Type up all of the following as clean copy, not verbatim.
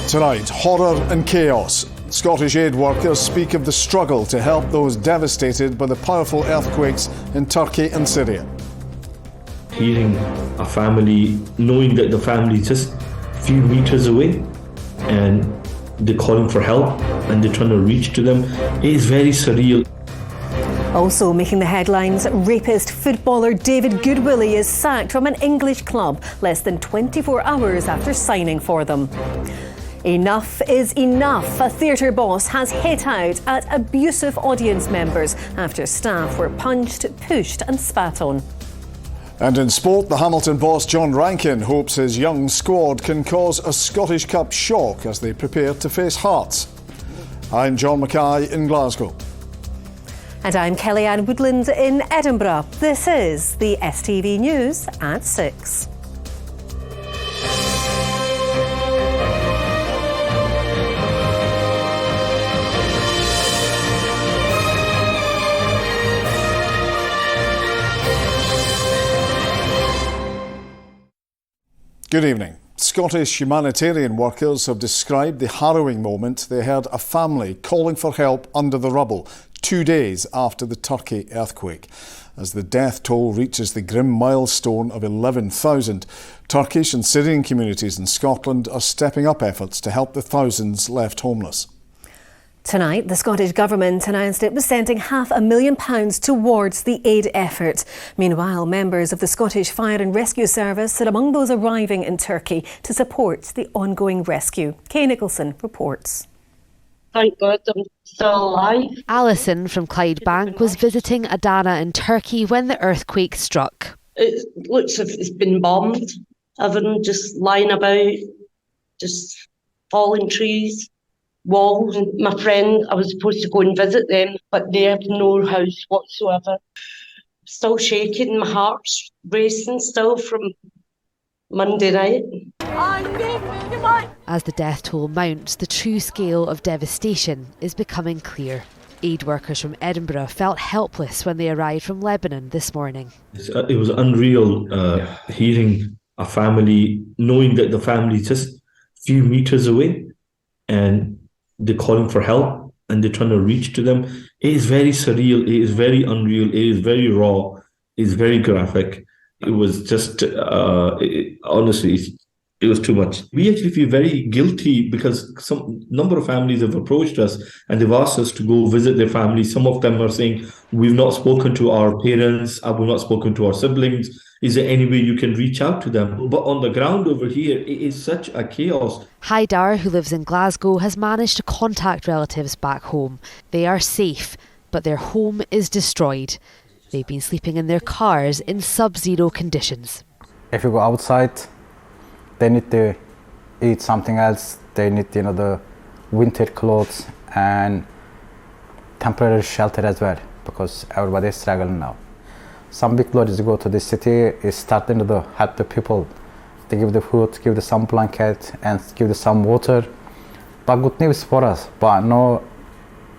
Tonight, horror and chaos. Scottish aid workers speak of the struggle to help those devastated by the powerful earthquakes in Turkey and Syria. Hearing a family, knowing that the family is just a few meters away and they're calling for help and they're trying to reach to them, it is very surreal. Also making the headlines, rapist footballer David Goodwilly is sacked from an English club less than 24 hours after signing for them. Enough is enough. A theatre boss has hit out at abusive audience members after staff were punched, pushed and spat on. And in sport, the Hamilton boss John Rankin hopes his young squad can cause a Scottish Cup shock as they prepare to face Hearts. I'm John Mackay in Glasgow. And I'm Kellyanne Woodland in Edinburgh. This is the STV News at 6. Good evening. Scottish humanitarian workers have described the harrowing moment they heard a family calling for help under the rubble 2 days after the Turkey earthquake. As the death toll reaches the grim milestone of 11,000, Turkish and Syrian communities in Scotland are stepping up efforts to help the thousands left homeless. Tonight, the Scottish Government announced it was sending £500,000 towards the aid effort. Meanwhile, members of the Scottish Fire and Rescue Service are among those arriving in Turkey to support the ongoing rescue. Kay Nicholson reports. Thank God I'm still alive. Alison from Clydebank was visiting Adana in Turkey when the earthquake struck. It looks as if it's been bombed. Everyone just lying about, just falling trees. Walls. My friend, I was supposed to go and visit them, but they have no house whatsoever. Still shaking, my heart's racing still from Monday night. As the death toll mounts, the true scale of devastation is becoming clear. Aid workers from Edinburgh felt helpless when they arrived from Lebanon this morning. It was unreal hearing a family, knowing that the family is just a few meters away and they're calling for help and they're trying to reach to them. It is very surreal, it is very unreal, it is very raw, it is very graphic. It was just, honestly, it was too much. We actually feel very guilty because some number of families have approached us and they've asked us to go visit their families. Some of them are saying, we've not spoken to our parents, we've not spoken to our siblings. Is there any way you can reach out to them? But on the ground over here, it is such a chaos. Haidar, who lives in Glasgow, has managed to contact relatives back home. They are safe, but their home is destroyed. They've been sleeping in their cars in sub-zero conditions. If you go outside, they need to eat something else. They need, the winter clothes and temporary shelter as well, because everybody is struggling now. Some big lorries go to the city, is starting to help the people. They give the food, give the some blanket and give the some water. But good news for us, but not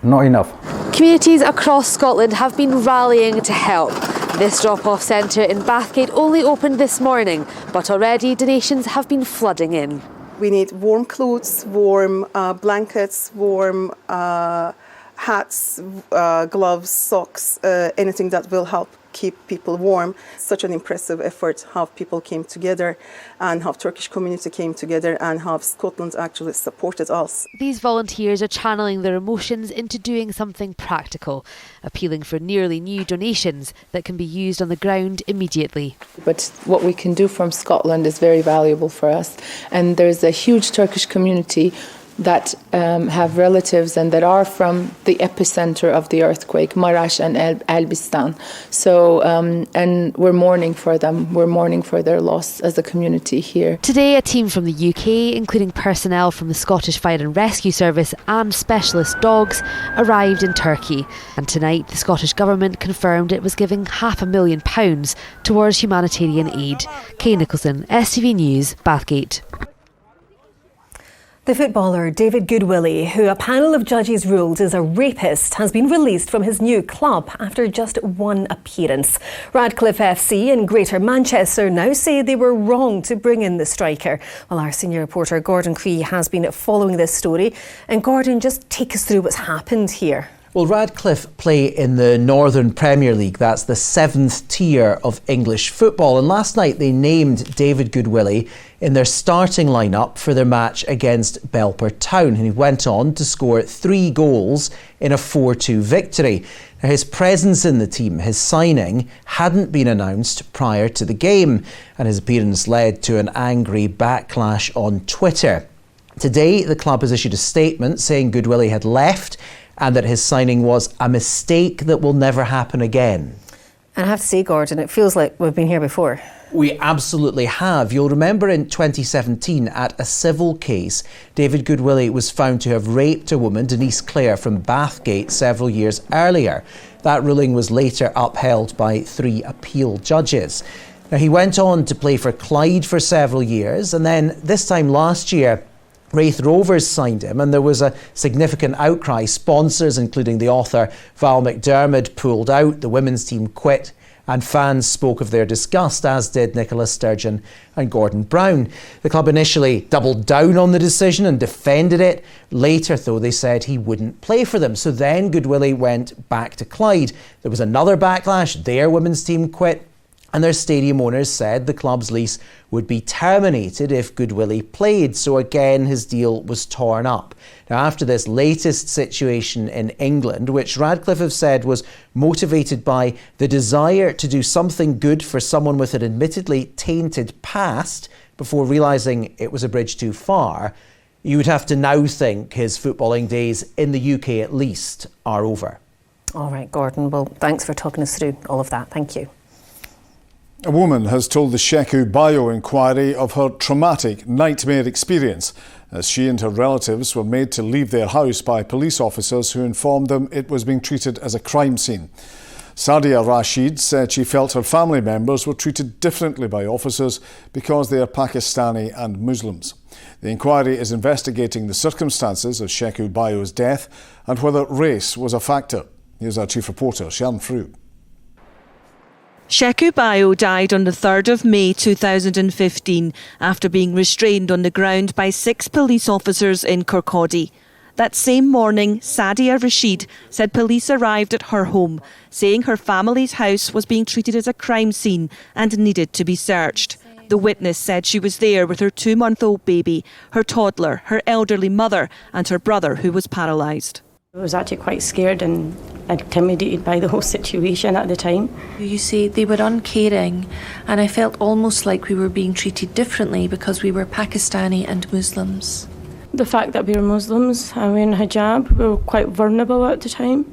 enough. Communities across Scotland have been rallying to help. This drop-off centre in Bathgate only opened this morning, but already donations have been flooding in. We need warm clothes, warm blankets, warm hats, gloves, socks, anything that will help keep people warm. Such an impressive effort how people came together and how Turkish community came together and how Scotland actually supported us. These volunteers are channeling their emotions into doing something practical, appealing for nearly new donations that can be used on the ground immediately. But what we can do from Scotland is very valuable for us, and there's a huge Turkish community that have relatives and that are from the epicenter of the earthquake, Marash and Elbistan. So, and we're mourning for them. We're mourning for their loss as a community here. Today, a team from the UK, including personnel from the Scottish Fire and Rescue Service and specialist dogs, arrived in Turkey. And tonight, the Scottish Government confirmed it was giving £500,000 towards humanitarian aid. Kay Nicholson, STV News, Bathgate. The footballer David Goodwilly, who a panel of judges ruled is a rapist, has been released from his new club after just one appearance. Radcliffe FC in Greater Manchester now say they were wrong to bring in the striker. Well, our senior reporter Gordon Cree has been following this story. And Gordon, just take us through what's happened here. Well, Radcliffe play in the Northern Premier League. That's the 7th tier of English football. And last night they named David Goodwilly in their starting lineup for their match against Belper Town. And he went on to score 3 goals in a 4-2 victory. Now, his presence in the team, his signing, hadn't been announced prior to the game. And his appearance led to an angry backlash on Twitter. Today, the club has issued a statement saying Goodwilly had left and that his signing was a mistake that will never happen again. And I have to say, Gordon, it feels like we've been here before. We absolutely have. You'll remember in 2017, at a civil case, David Goodwilly was found to have raped a woman, Denise Clare, from Bathgate several years earlier. That ruling was later upheld by 3 appeal judges. Now, he went on to play for Clyde for several years, and then this time last year, Raith Rovers signed him, and there was a significant outcry. Sponsors, including the author Val McDermid, pulled out, the women's team quit, and fans spoke of their disgust, as did Nicola Sturgeon and Gordon Brown. The club initially doubled down on the decision and defended it. Later, though, they said he wouldn't play for them. So then Goodwilly went back to Clyde. There was another backlash. Their women's team quit. And their stadium owners said the club's lease would be terminated if Goodwilly played. So again, his deal was torn up. Now, after this latest situation in England, which Radcliffe have said was motivated by the desire to do something good for someone with an admittedly tainted past before realising it was a bridge too far, you would have to now think his footballing days in the UK at least are over. All right, Gordon. Well, thanks for talking us through all of that. Thank you. A woman has told the Sheku Bio inquiry of her traumatic nightmare experience as she and her relatives were made to leave their house by police officers who informed them it was being treated as a crime scene. Sadia Rasheed said she felt her family members were treated differently by officers because they are Pakistani and Muslims. The inquiry is investigating the circumstances of Sheku Bio's death and whether race was a factor. Here's our chief reporter, Sharon Frew. Sheku Bio died on the 3rd of May 2015 after being restrained on the ground by 6 police officers in Kirkcaldy. That same morning, Sadia Rasheed said police arrived at her home, saying her family's house was being treated as a crime scene and needed to be searched. The witness said she was there with her 2-month-old baby, her toddler, her elderly mother and her brother who was paralysed. I was actually quite scared and intimidated by the whole situation at the time. You say they were uncaring, and I felt almost like we were being treated differently because we were Pakistani and Muslims. The fact that we were Muslims and wearing a hijab, we were quite vulnerable at the time.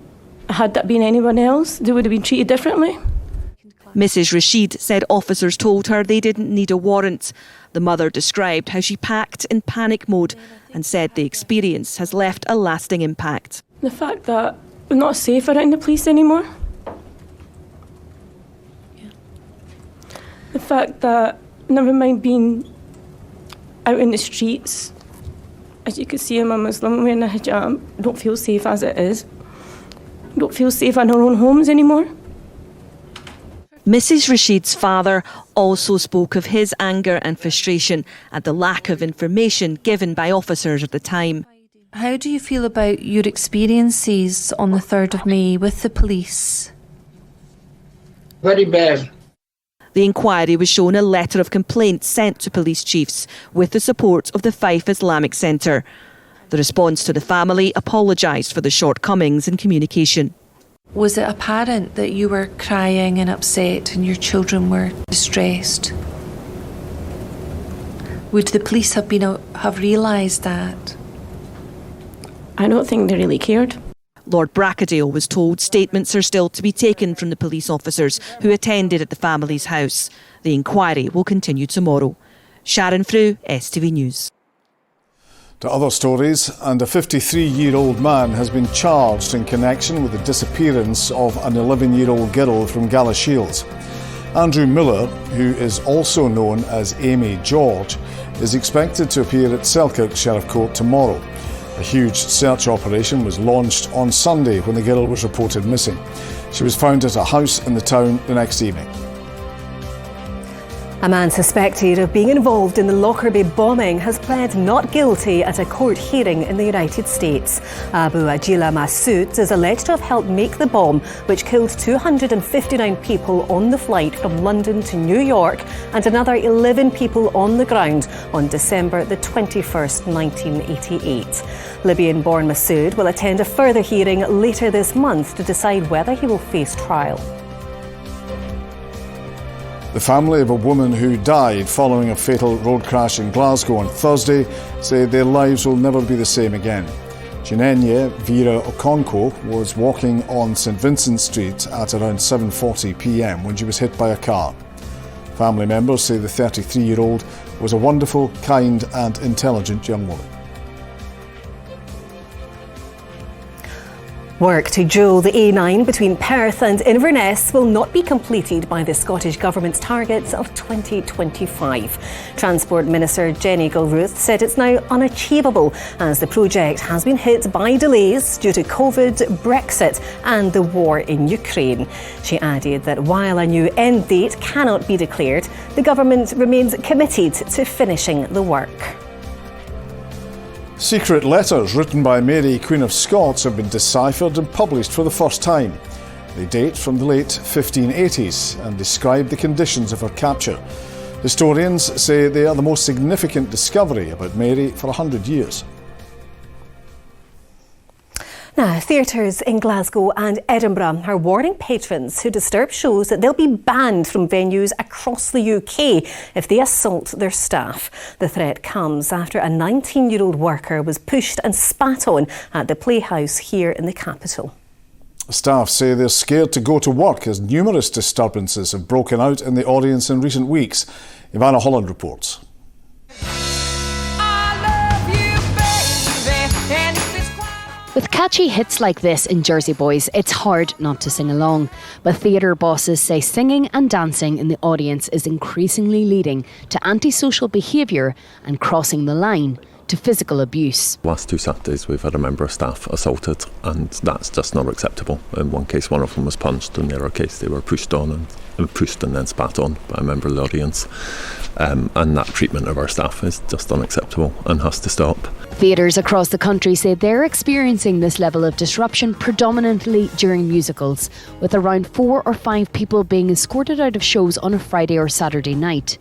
Had that been anyone else, they would have been treated differently. Mrs. Rasheed said officers told her they didn't need a warrant. The mother described how she packed in panic mode and said the experience has left a lasting impact. The fact that we're not safe around the police anymore. Yeah. The fact that, never mind being out in the streets, as you can see, I'm a Muslim wearing a hijab, don't feel safe as it is. Don't feel safe in our own homes anymore. Mrs. Rasheed's father also spoke of his anger and frustration at the lack of information given by officers at the time. How do you feel about your experiences on the 3rd of May with the police? Very bad. The inquiry was shown a letter of complaint sent to police chiefs with the support of the Fife Islamic Centre. The response to the family apologised for the shortcomings in communication. Was it apparent that you were crying and upset and your children were distressed? Would the police have realised that? I don't think they really cared. Lord Brackadale was told statements are still to be taken from the police officers who attended at the family's house. The inquiry will continue tomorrow. Sharon Frew, STV News. To other stories, and a 53-year-old man has been charged in connection with the disappearance of an 11-year-old girl from Galashiels. Andrew Miller, who is also known as Amy George, is expected to appear at Selkirk Sheriff Court tomorrow. A huge search operation was launched on Sunday when the girl was reported missing. She was found at a house in the town the next evening. A man suspected of being involved in the Lockerbie bombing has pled not guilty at a court hearing in the United States. Abu Ajila Massoud is alleged to have helped make the bomb, which killed 259 people on the flight from London to New York and another 11 people on the ground on December the 21st, 1988. Libyan-born Massoud will attend a further hearing later this month to decide whether he will face trial. The family of a woman who died following a fatal road crash in Glasgow on Thursday say their lives will never be the same again. Chinenye Vera Okonkwo was walking on St Vincent Street at around 7:40 p.m. when she was hit by a car. Family members say the 33-year-old was a wonderful, kind and intelligent young woman. Work to dual the A9 between Perth and Inverness will not be completed by the Scottish Government's targets of 2025. Transport Minister Jenny Gilruth said it's now unachievable as the project has been hit by delays due to COVID, Brexit and the war in Ukraine. She added that while a new end date cannot be declared, the government remains committed to finishing the work. Secret letters written by Mary, Queen of Scots, have been deciphered and published for the first time. They date from the late 1580s and describe the conditions of her capture. Historians say they are the most significant discovery about Mary for 100 years. Now, theatres in Glasgow and Edinburgh are warning patrons who disturb shows that they'll be banned from venues across the UK if they assault their staff. The threat comes after a 19-year-old worker was pushed and spat on at the Playhouse here in the capital. Staff say they're scared to go to work as numerous disturbances have broken out in the audience in recent weeks. Ivana Holland reports. With catchy hits like this in Jersey Boys, it's hard not to sing along. But theatre bosses say singing and dancing in the audience is increasingly leading to antisocial behaviour and crossing the line to physical abuse. Last 2 Saturdays we've had a member of staff assaulted, and that's just not acceptable. In one case one of them was punched, in the other case they were pushed on and pushed and then spat on by a member of the audience. And that treatment of our staff is just unacceptable and has to stop. Theatres across the country say they're experiencing this level of disruption predominantly during musicals, with around 4 or 5 people being escorted out of shows on a Friday or Saturday night.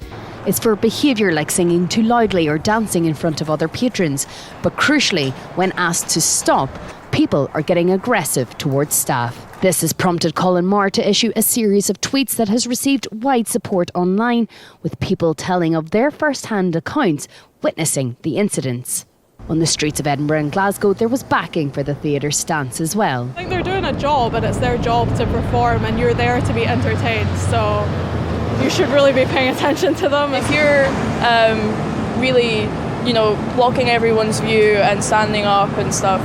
It's for behaviour like singing too loudly or dancing in front of other patrons, but crucially, when asked to stop, people are getting aggressive towards staff. This has prompted Colin Marr to issue a series of tweets that has received wide support online, with people telling of their first-hand accounts witnessing the incidents. On the streets of Edinburgh and Glasgow, there was backing for the theatre's stance as well. I think they're doing a job, and it's their job to perform, and you're there to be entertained, so you should really be paying attention to them. If you're really, blocking everyone's view and standing up and stuff,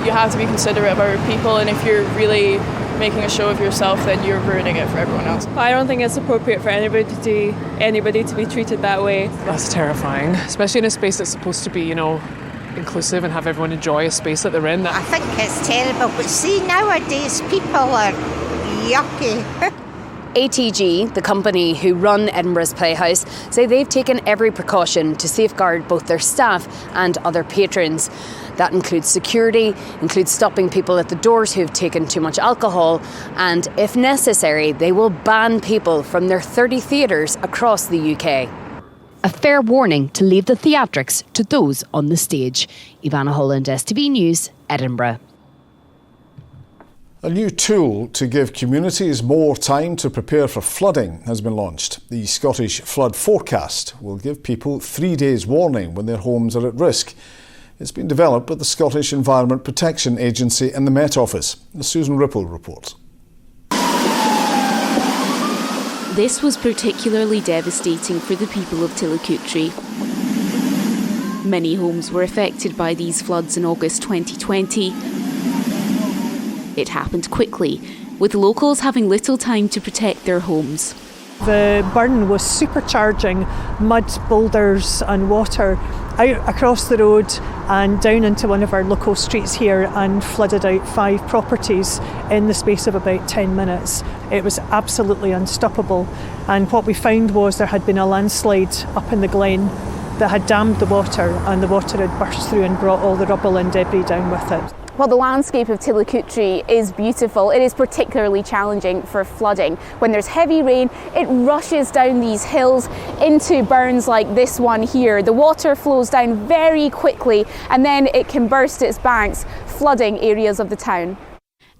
you have to be considerate of other people, and if you're really making a show of yourself, then you're ruining it for everyone else. I don't think it's appropriate for anybody to be treated that way. That's terrifying, especially in a space that's supposed to be, inclusive and have everyone enjoy a space that they're in. I think it's terrible, but see, nowadays people are yucky. ATG, the company who run Edinburgh's Playhouse, say they've taken every precaution to safeguard both their staff and other patrons. That includes security, includes stopping people at the doors who've taken too much alcohol, and if necessary, they will ban people from their 30 theatres across the UK. A fair warning to leave the theatrics to those on the stage. Ivana Holland, STV News, Edinburgh. A new tool to give communities more time to prepare for flooding has been launched. The Scottish Flood Forecast will give people 3 days warning when their homes are at risk. It's been developed by the Scottish Environment Protection Agency and the Met Office. Susan Ripple reports. This was particularly devastating for the people of Tillicoultry. Many homes were affected by these floods in August 2020. It happened quickly, with locals having little time to protect their homes. The burn was supercharging mud, boulders and water out across the road and down into one of our local streets here and flooded out 5 properties in the space of about 10 minutes. It was absolutely unstoppable, and what we found was there had been a landslide up in the glen that had dammed the water, and the water had burst through and brought all the rubble and debris down with it. Well, the landscape of Tillicoultry is beautiful. It is particularly challenging for flooding. When there's heavy rain, it rushes down these hills into burns like this one here. The water flows down very quickly and then it can burst its banks, flooding areas of the town.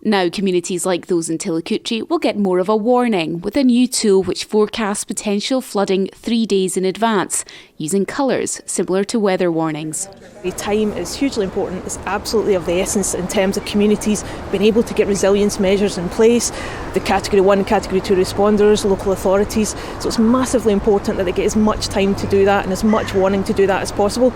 Now communities like those in Tillicoultry will get more of a warning with a new tool which forecasts potential flooding 3 days in advance, using colours similar to weather warnings. The time is hugely important. It's absolutely of the essence in terms of communities being able to get resilience measures in place, the Category 1 and Category 2 responders, local authorities. So it's massively important that they get as much time to do that and as much warning to do that as possible.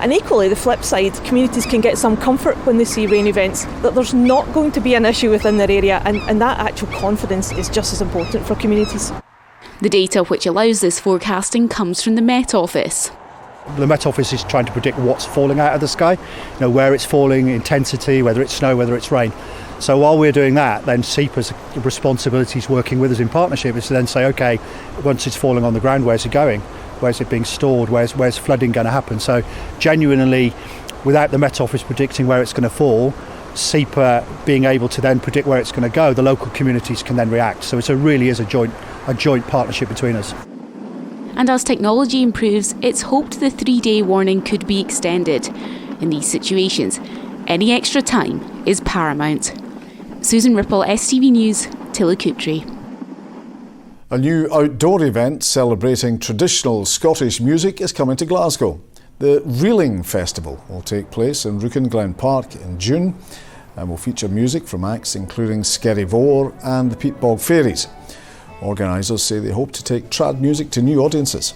And equally, the flip side, communities can get some comfort when they see rain events that there's not going to be an issue within their area, and that actual confidence is just as important for communities. The data which allows this forecasting comes from the Met Office. The Met Office is trying to predict what's falling out of the sky, where it's falling, intensity, whether it's snow, whether it's rain. So while we're doing that, then SEPA's responsibility is working with us in partnership is to then say, OK, once it's falling on the ground, where's it going? Where's it being stored? Where's flooding going to happen? So genuinely, without the Met Office predicting where it's going to fall, SEPA being able to then predict where it's going to go, the local communities can then react. So it really is a joint partnership between us. And as technology improves, it's hoped the 3-day warning could be extended. In these situations, any extra time is paramount. Susan Ripple, STV News, Tillicoultry. A new outdoor event celebrating traditional Scottish music is coming to Glasgow. The Reeling Festival will take place in Rookin Glen Park in June and will feature music from acts including Skerry Vore and the Peat Bog Fairies. Organisers say they hope to take trad music to new audiences.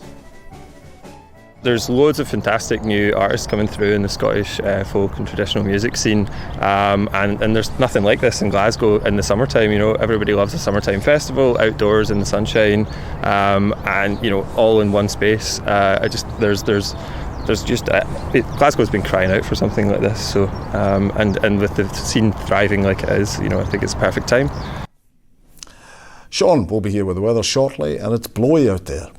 There's loads of fantastic new artists coming through in the Scottish folk and traditional music scene, and there's nothing like this in Glasgow in the summertime. Everybody loves a summertime festival, outdoors in the sunshine, and all in one space. Glasgow's been crying out for something like this. So, and with the scene thriving like it is, I think it's a perfect time. Sean will be here with the weather shortly, and it's blowy out there.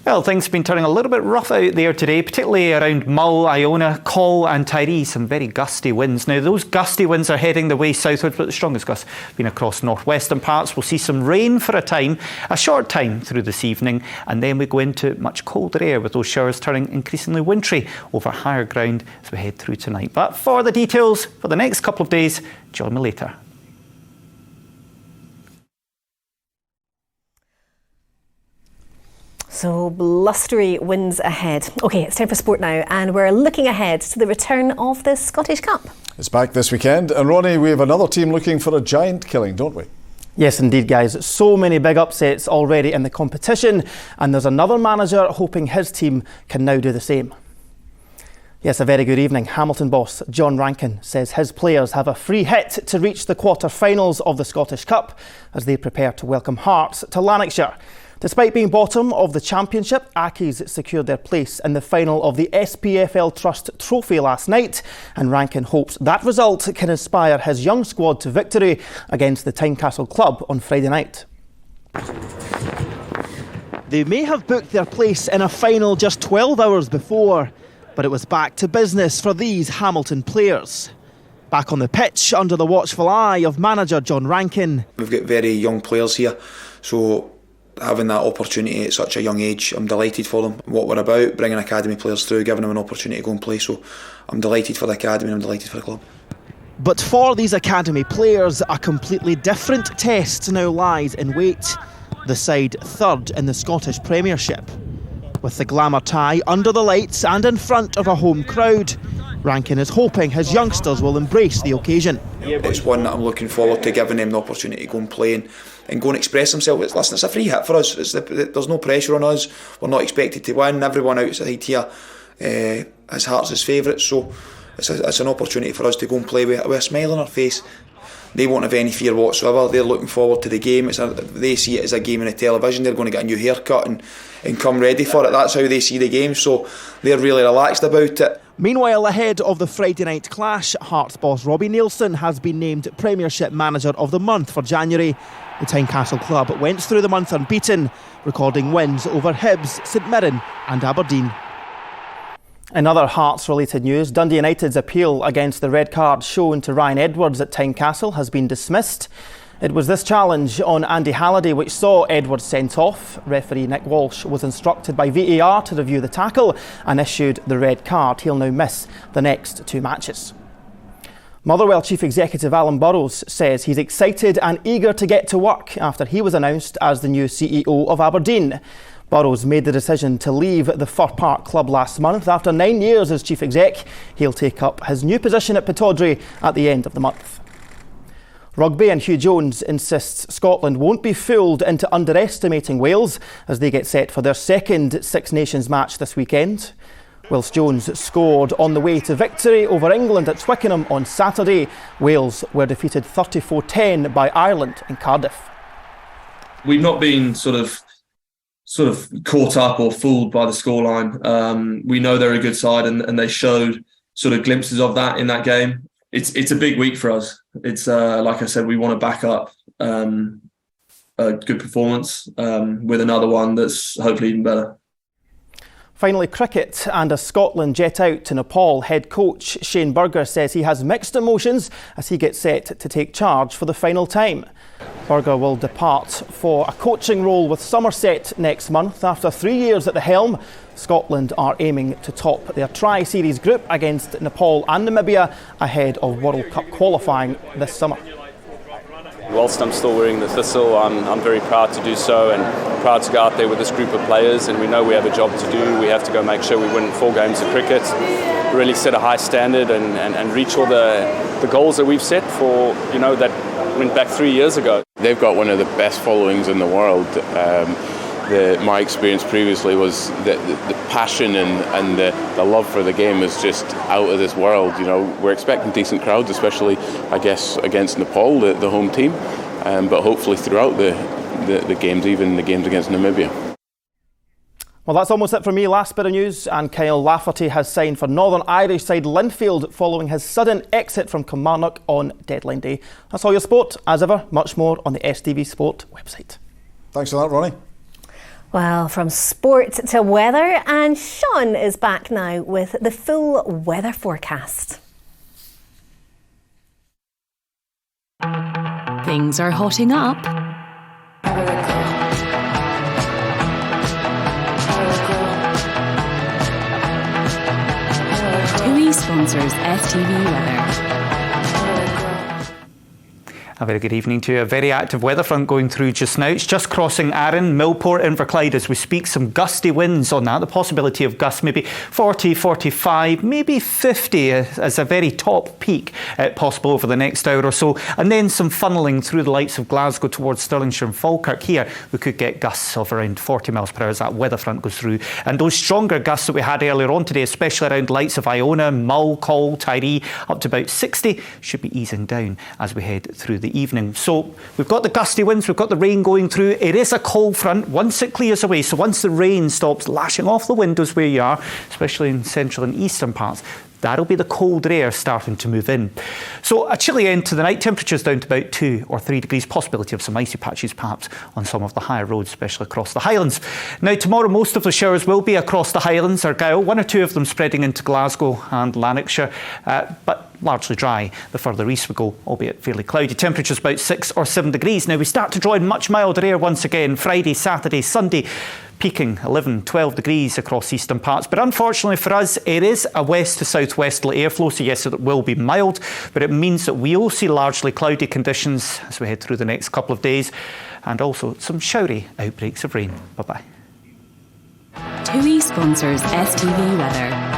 Well, things have been turning a little bit rough out there today, particularly around Mull, Iona, Coll and Tyree. Some very gusty winds. Now, those gusty winds are heading the way southward, but the strongest gusts been across northwestern parts. We'll see some rain for a short time through this evening, and then we go into much colder air with those showers turning increasingly wintry over higher ground as we head through tonight. But for the details for the next couple of days, join me later. So blustery winds ahead. OK, it's time for sport now, and we're looking ahead to the return of the Scottish Cup. It's back this weekend, and Ronnie, we have another team looking for a giant killing, don't we? Yes, indeed, guys. So many big upsets already in the competition, and there's another manager hoping his team can now do the same. Yes, a very good evening. Hamilton boss John Rankin says his players have a free hit to reach the quarter-finals of the Scottish Cup as they prepare to welcome Hearts to Lanarkshire. Despite being bottom of the championship, Accies secured their place in the final of the SPFL Trust Trophy last night, and Rankin hopes that result can inspire his young squad to victory against the Tynecastle club on Friday night. They may have booked their place in a final just 12 hours before, but it was back to business for these Hamilton players. Back on the pitch, under the watchful eye of manager John Rankin. We've got very young players here, so having that opportunity at such a young age, I'm delighted for them. What we're about, bringing academy players through, giving them an opportunity to go and play, so I'm delighted for the academy and I'm delighted for the club. But for these academy players, a completely different test now lies in wait. The side third in the Scottish Premiership. With the glamour tie under the lights and in front of a home crowd, Rankin is hoping his youngsters will embrace the occasion. It's one that I'm looking forward to, giving them the opportunity to go and play and go and express themselves. Listen, it's a free hit for us. There's no pressure on us. We're not expected to win. Everyone outside here has Hearts as favourites, so it's an opportunity for us to go and play with a smile on our face. they won't have any fear whatsoever. They're looking forward to the game. They see it as a game on the television. They're going to get a new haircut and come ready for it. That's how they see the game, so they're really relaxed about it. Meanwhile, ahead of the Friday night clash, Hearts boss Robbie Neilson has been named Premiership Manager of the Month for January. The Tynecastle club went through the month unbeaten, recording wins over Hibs, St Mirren and Aberdeen. In other Hearts-related news, Dundee United's appeal against the red card shown to Ryan Edwards at Tynecastle has been dismissed. It was this challenge on Andy Halliday which saw Edwards sent off. Referee Nick Walsh was instructed by VAR to review the tackle and issued the red card. He'll now miss the next 2 matches. Motherwell Chief Executive Alan Burrows says he's excited and eager to get to work after he was announced as the new CEO of Aberdeen. Burrows made the decision to leave the Fir Park club last month. After 9 years as Chief Exec, he'll take up his new position at Pittodrie at the end of the month. Rugby, and Hugh Jones insists Scotland won't be fooled into underestimating Wales as they get set for their second Six Nations match this weekend. Whilst Jones scored on the way to victory over England at Twickenham on Saturday, Wales were defeated 34-10 by Ireland in Cardiff. We've not been sort of caught up or fooled by the scoreline. We know they're a good side, and they showed sort of glimpses of that in that game. It's a big week for us. It's like I said, we want to back up a good performance with another one that's hopefully even better. Finally, cricket, and as Scotland jet out to Nepal, head coach Shane Burger says he has mixed emotions as he gets set to take charge for the final time. Burger will depart for a coaching role with Somerset next month. After 3 years at the helm, Scotland are aiming to top their Tri-Series group against Nepal and Namibia ahead of World Cup qualifying this summer. Whilst I'm still wearing the thistle, I'm very proud to do so and proud to go out there with this group of players, and we know we have a job to do. We have to go make sure we win 4 games of cricket, really set a high standard and reach all the goals that we've set for, that went back 3 years ago. They've got one of the best followings in the world. My experience previously was the passion and the love for the game is just out of this world. We're expecting decent crowds, especially, I guess, against Nepal, the home team, but hopefully throughout the games, even the games against Namibia. Well, that's almost it for me. Last bit of news, and Kyle Lafferty has signed for Northern Irish side Linfield following his sudden exit from Kilmarnock on deadline day. That's all your sport. As ever, much more on the STV Sport website. Thanks for that, Ronnie. Well, from sport to weather, and Sean is back now with the full weather forecast. Things are hotting up. TUI sponsors STV Weather. A very good evening to you. A very active weather front going through just now. It's just crossing Arran, Millport, Inverclyde as we speak. Some gusty winds on that. The possibility of gusts maybe 40, 45, maybe 50 as a very top peak possible over the next hour or so. And then some funneling through the likes of Glasgow towards Stirlingshire and Falkirk. Here we could get gusts of around 40 miles per hour as that weather front goes through. And those stronger gusts that we had earlier on today, especially around the likes of Iona, Mull, Col, Tiree, up to about 60, should be easing down as we head through the evening. So we've got the gusty winds, we've got the rain going through. It is a cold front once it clears away. So once the rain stops lashing off the windows where you are, especially in central and eastern parts, that'll be the colder air starting to move in. So a chilly end to the night, temperatures down to about 2 or 3 degrees, possibility of some icy patches perhaps on some of the higher roads, especially across the Highlands. Now tomorrow most of the showers will be across the Highlands, Argyll, 1 or 2 of them spreading into Glasgow and Lanarkshire, but largely dry the further east we go, albeit fairly cloudy. Temperatures about 6 or 7 degrees. Now we start to draw in much milder air once again, Friday, Saturday, Sunday, peaking 11, 12 degrees across eastern parts. But unfortunately for us, it is a west to southwesterly airflow, so yes, it will be mild, but it means that we will see largely cloudy conditions as we head through the next couple of days, and also some showery outbreaks of rain. Bye-bye. TUI sponsors STV Weather.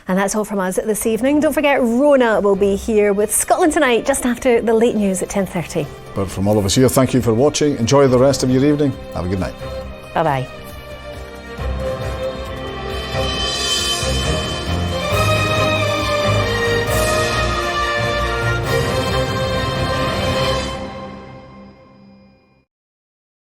And that's all from us this evening. Don't forget, Rona will be here with Scotland Tonight just after the late news at 10:30. But from all of us here, thank you for watching. Enjoy the rest of your evening. Have a good night. Bye-bye.